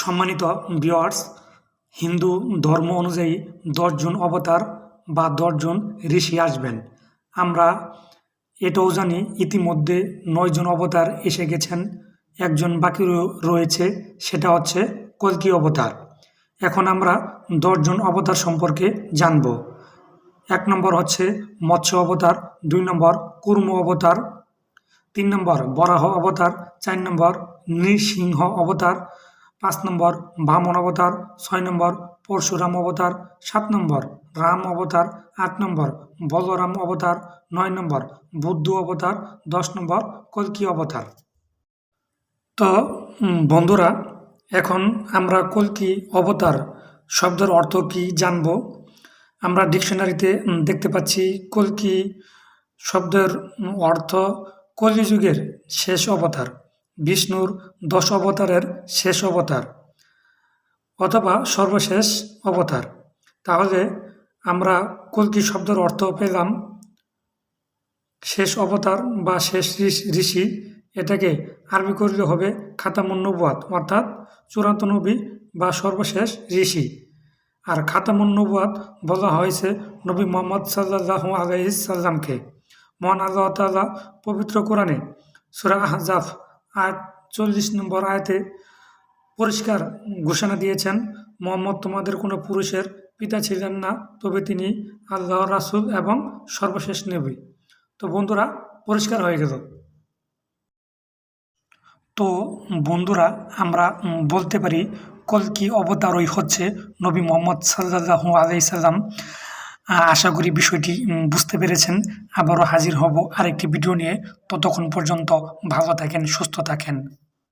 সম্মানিত ভিউয়ার্স, হিন্দু ধর্ম অনুযায়ী 10 জন অবতার বা 10 জন ঋষি আসবেন। আমরা এটাও জানি ইতিমধ্যে 9 জন অবতার এসে গেছেন, একজন বাকি রয়েছে, সেটা হচ্ছে কল্কি অবতার। এখন আমরা 10 জন অবতার সম্পর্কে জানব। 1 নম্বর হচ্ছে মৎস্য অবতার, 2 নম্বর কুর্ম অবতার, 3 নম্বর বরাহ অবতার, 4 নম্বর নৃসিংহ অবতার, 5 নম্বর বামন অবতার, 6 নম্বর পরশুরাম অবতার, 7 নম্বর রাম অবতার, 8 নম্বর বলরাম অবতার, 9 নম্বর বুদ্ধ অবতার, 10 নম্বর কল্কি অবতার। তো বন্ধুরা, এখন আমরা কল্কি অবতার শব্দের অর্থ কি জানব। আমরা ডিকশনারিতে দেখতে পাচ্ছি কল্কি শব্দের অর্থ কলিযুগের শেষ অবতার, বিষ্ণুর 10 অবতারের শেষ অবতার অথবা সর্বশেষ অবতার। তাহলে আমরা কল্কি শব্দের অর্থ পেলাম শেষ অবতার বা শেষ ঋষি। এটাকে আরবি করলে হবে খাতামুন নবুয়াত, অর্থাৎ চূড়ান্ত নবী বা সর্বশেষ ঋষি। আর খাতামুন নবুয়াত বলা হয়েছে নবী মুহাম্মদ সাল্লাল্লাহু আলাইহি সাল্লামকে। মহান আল্লাহ তাআলা পবিত্র কোরআনে সূরা আহজাব 40 নম্বর আয়াতে পরিষ্কার ঘোষণা দিয়েছেন, মুহাম্মদ তোমাদের কোনো পুরুষের পিতা ছিলেন না, তবে তিনি আল্লাহর রাসূল এবং সর্বশেষ নবী। তো বন্ধুরা, পরিষ্কার হয়ে গেল। তো বন্ধুরা, আমরা বলতে পারি কল্কি অবতারই হচ্ছে নবী মুহাম্মদ সাল্লাল্লাহু আলাইহি সাল্লাম। আশা করি বিষয়টি বুঝতে পেরেছেন। আবারও হাজির হব আরেকটি ভিডিও নিয়ে। ততক্ষণ পর্যন্ত ভালো থাকেন, সুস্থ থাকেন।